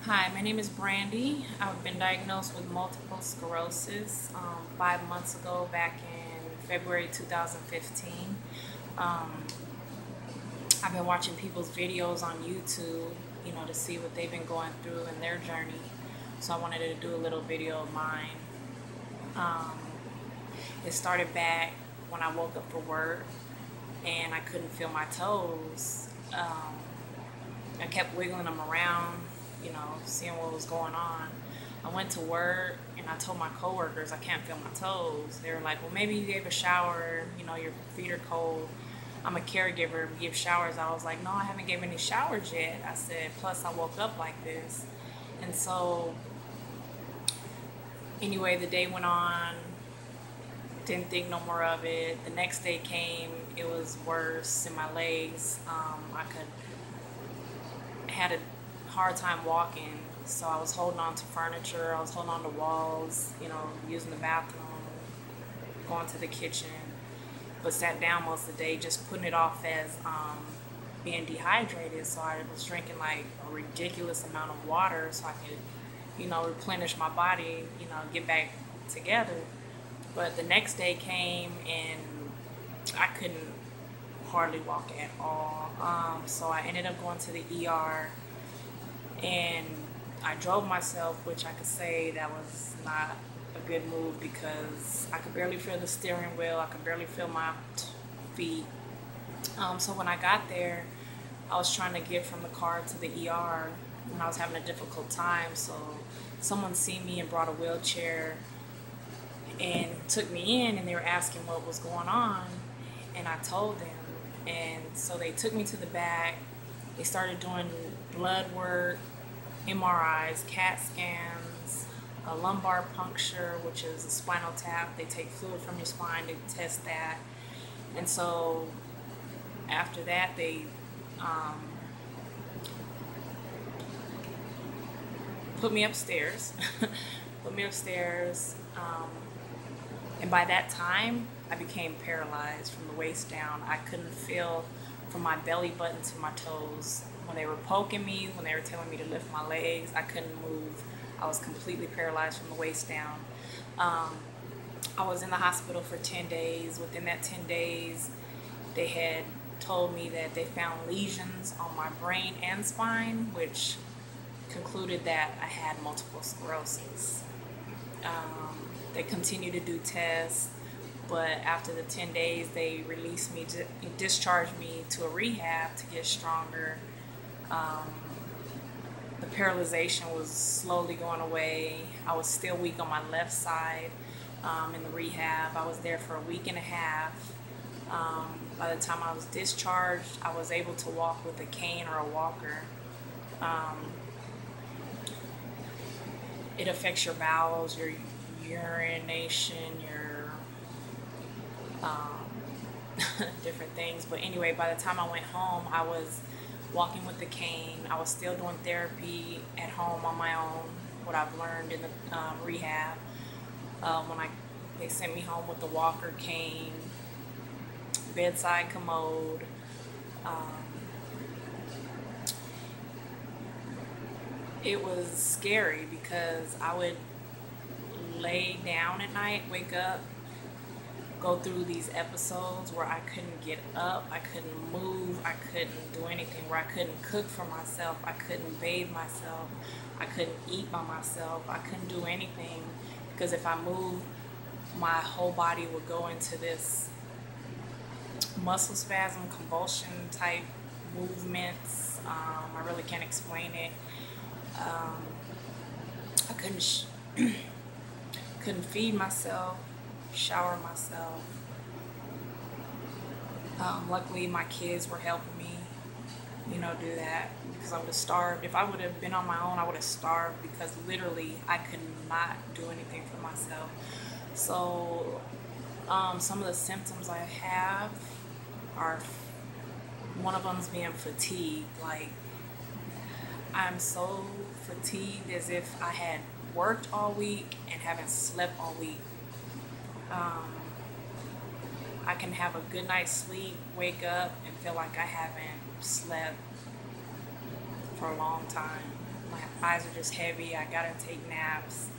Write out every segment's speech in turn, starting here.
Hi, my name is Brandy. I've been diagnosed with multiple sclerosis 5 months ago, back in February 2015. Um, I've been watching people's videos on YouTube, to see what they've been going through in their journey. So I wanted to do a little video of mine. Um, it started back when I woke up for work and I couldn't feel my toes. I kept wiggling them around, seeing what was going on. I went to work and I told my coworkers I can't feel my toes. They were like, well, maybe you gave a shower, your feet are cold. I'm a caregiver, we give showers. I was like, no, I haven't given any showers yet. I said, plus I woke up like this. And so, anyway, the day went on, didn't think no more of it. The next day came, it was worse in my legs. Had a hard time walking, so I was holding on to furniture, I was holding on to walls, using the bathroom, going to the kitchen, but sat down most of the day just putting it off as being dehydrated. So I was drinking like a ridiculous amount of water so I could, replenish my body, get back together. But the next day came and I couldn't hardly walk at all. So I ended up going to the ER and I drove myself, which I could say that was not a good move because I could barely feel the steering wheel. I could barely feel my feet. So when I got there, I was trying to get from the car to the ER and I was having a difficult time. So someone seen me and brought a wheelchair and took me in and they were asking what was going on. And I told them. And so they took me to the back. They started doing blood work, MRIs, CAT scans, a lumbar puncture, which is a spinal tap. They take fluid from your spine to test that. And so after that, they put me upstairs. put me upstairs. And by that time, I became paralyzed from the waist down. I couldn't feel from my belly button to my toes. When they were poking me, when they were telling me to lift my legs, I couldn't move. I was completely paralyzed from the waist down. Um, I was in the hospital for 10 days. Within that 10 days, they had told me that they found lesions on my brain and spine, which concluded that I had multiple sclerosis. They continued to do tests, but after the 10 days, they released me, discharged me to a rehab to get stronger. Um, the paralyzation was slowly going away. I was still weak on my left side in the rehab. I was there for a week and a half. By the time I was discharged, I was able to walk with a cane or a walker. Um, it affects your bowels, your urination, your um, different things. But anyway, by the time I went home, I was walking with the cane. I was still doing therapy at home on my own, what I've learned in the rehab. They sent me home with the walker, cane, bedside commode. Um, it was scary because I would lay down at night, wake up, go through these episodes where I couldn't get up, I couldn't move, I couldn't do anything, where I couldn't cook for myself, I couldn't bathe myself, I couldn't eat by myself, I couldn't do anything because if I moved, my whole body would go into this muscle spasm, convulsion type movements. I really can't explain it. Um, I couldn't feed myself, shower myself. Luckily, my kids were helping me, do that because I would have starved. If I would have been on my own, I would have starved because literally I could not do anything for myself. So, some of the symptoms I have are one of them's being fatigued. Like, I'm so fatigued as if I had worked all week and haven't slept all week. Um, I can have a good night's sleep, wake up, and feel like I haven't slept for a long time. My eyes are just heavy. I gotta take naps.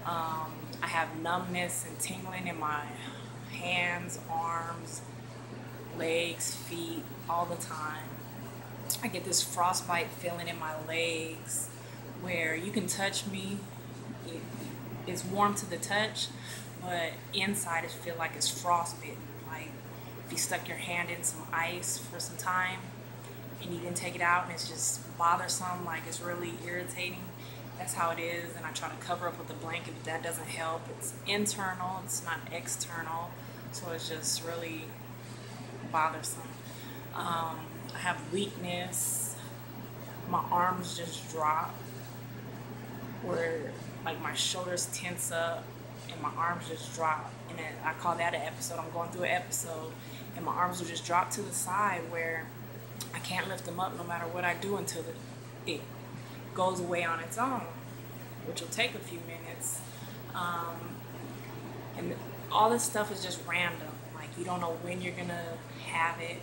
I have numbness and tingling in my hands, arms, legs, feet all the time. I get this frostbite feeling in my legs where you can touch me. It's warm to the touch, but inside it feels like it's frostbitten. Like if you stuck your hand in some ice for some time and you didn't take it out and it's just bothersome, like it's really irritating. That's how it is, and I try to cover up with a blanket, but that doesn't help. It's internal, it's not external, so it's just really bothersome. I have weakness. My arms just drop, where like my shoulders tense up and my arms just drop. And then I call that an episode. I'm going through an episode, and my arms will just drop to the side where I can't lift them up no matter what I do until it goes away on its own, which will take a few minutes. And all this stuff is just random. Like you don't know when you're gonna have it.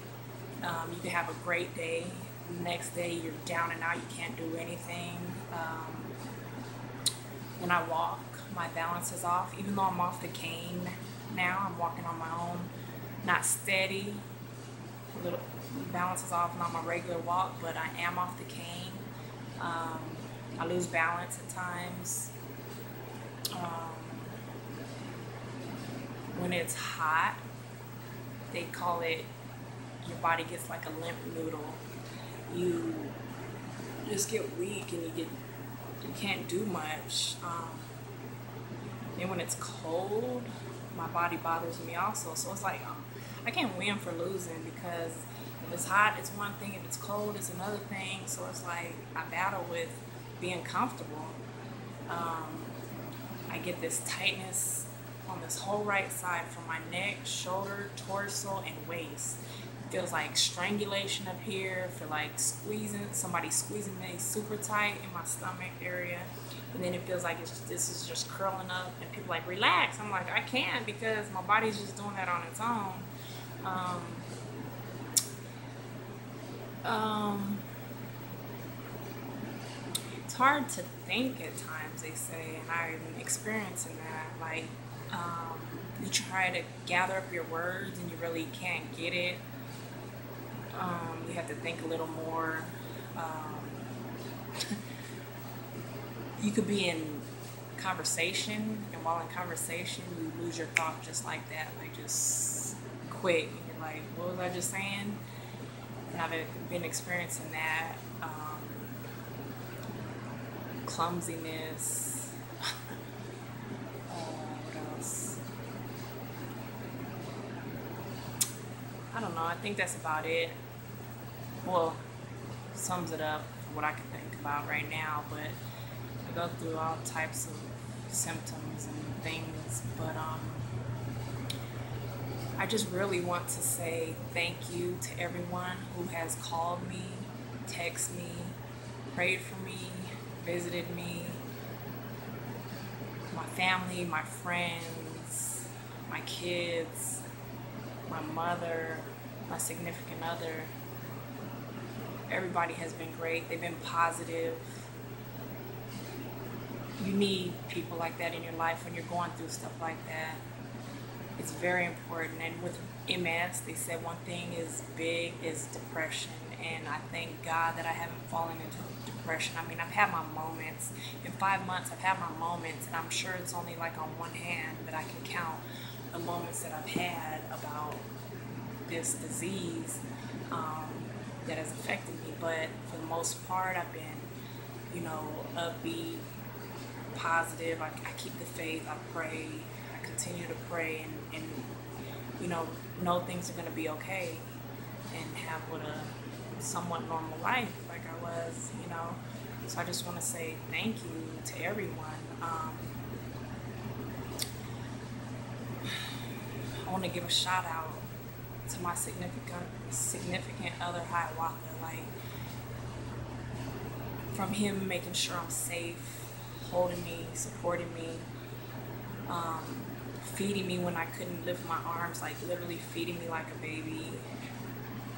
You can have a great day. The next day you're down and out. You can't do anything. When I walk, my balance is off. Even though I'm off the cane now, I'm walking on my own, not steady. A little balance is off, not my regular walk, but I am off the cane. I lose balance at times. When it's hot, they call it, your body gets like a limp noodle. You just get weak and you can't do much. And when it's cold, my body bothers me also. So it's like I can't win for losing, because if it's hot, it's one thing. If it's cold, it's another thing. So it's like I battle with being comfortable. I get this tightness on this whole right side from my neck, shoulder, torso, and waist. It feels like strangulation up here. I feel like somebody squeezing me super tight in my stomach area. And then it feels like this is just curling up, and people like, relax. I'm like, I can't, because my body's just doing that on its own. It's hard to think at times, they say, and I'm experiencing that. Like, you try to gather up your words and you really can't get it. You have to think a little more. You could be in conversation, and while in conversation, you lose your thought just like that, like just quick. And you're like, what was I just saying? And I've been experiencing that. Clumsiness. What else? I don't know. I think that's about it. Well, sums it up for what I can think about right now, but I go through all types of symptoms and things, but I just really want to say thank you to everyone who has called me, texted me, prayed for me, visited me, my family, my friends, my kids, my mother, my significant other. Everybody has been great. They've been positive. You need people like that in your life when you're going through stuff like that. It's very important. And with MS, they said one thing is big is depression. And I thank God that I haven't fallen into depression. I mean, I've had my moments. In 5 months, I've had my moments, and I'm sure it's only like on one hand that I can count the moments that I've had about this disease that has affected me. But for the most part, I've been, upbeat, positive. I keep the faith. I pray. I continue to pray, and know things are going to be okay, and have what a somewhat normal life like I was, So I just want to say thank you to everyone. I want to give a shout out to my significant other, Hiawatha. Like, from him making sure I'm safe, holding me, supporting me, feeding me when I couldn't lift my arms, like literally feeding me like a baby.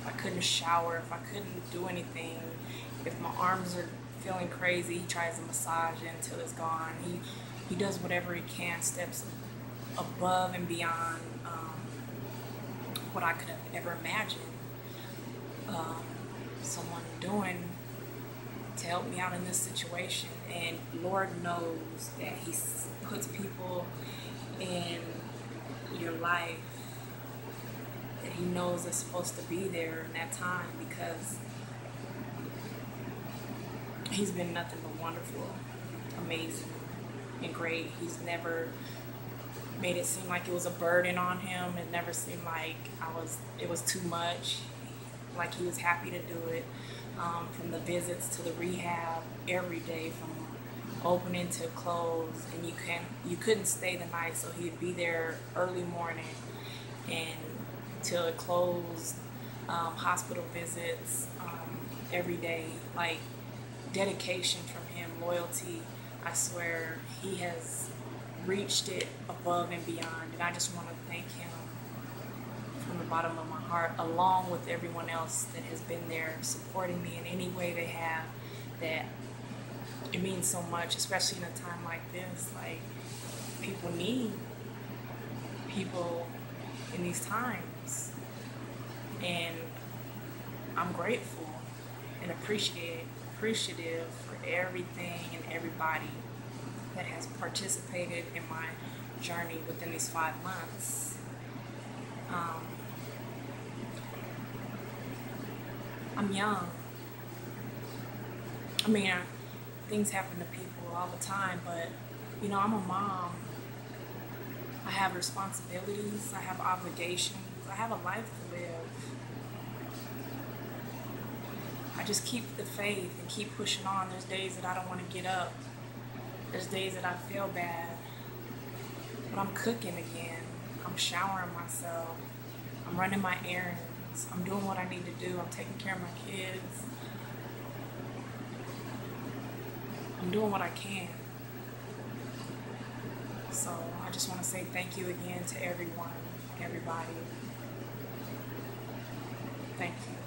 If I couldn't shower, if I couldn't do anything, if my arms are feeling crazy, he tries to massage it until it's gone. He does whatever he can, steps above and beyond what I could have ever imagined someone doing to help me out in this situation. And Lord knows that He puts people in your life that He knows is supposed to be there in that time, because He's been nothing but wonderful, amazing, and great. He's never made it seem like it was a burden on Him. It never seemed like it was too much. Like He was happy to do it. From the visits to the rehab, every day, from opening to close, and you couldn't stay the night, so He'd be there early morning and till it closed. Hospital visits every day, like dedication from Him, loyalty. I swear He has reached it above and beyond, and I just want to thank Him from the bottom of my heart, along with everyone else that has been there supporting me in any way they have. That it means so much, especially in a time like this. Like, people need people in these times, and I'm grateful and appreciative for everything and everybody that has participated in my journey within these 5 months. I'm young. I mean, things happen to people all the time, but I'm a mom. I have responsibilities, I have obligations, I have a life to live. I just keep the faith and keep pushing on. There's days that I don't want to get up. There's days that I feel bad. But I'm cooking again. I'm showering myself. I'm running my errands. I'm doing what I need to do. I'm taking care of my kids. I'm doing what I can. So I just want to say thank you again to everyone, everybody. Thank you.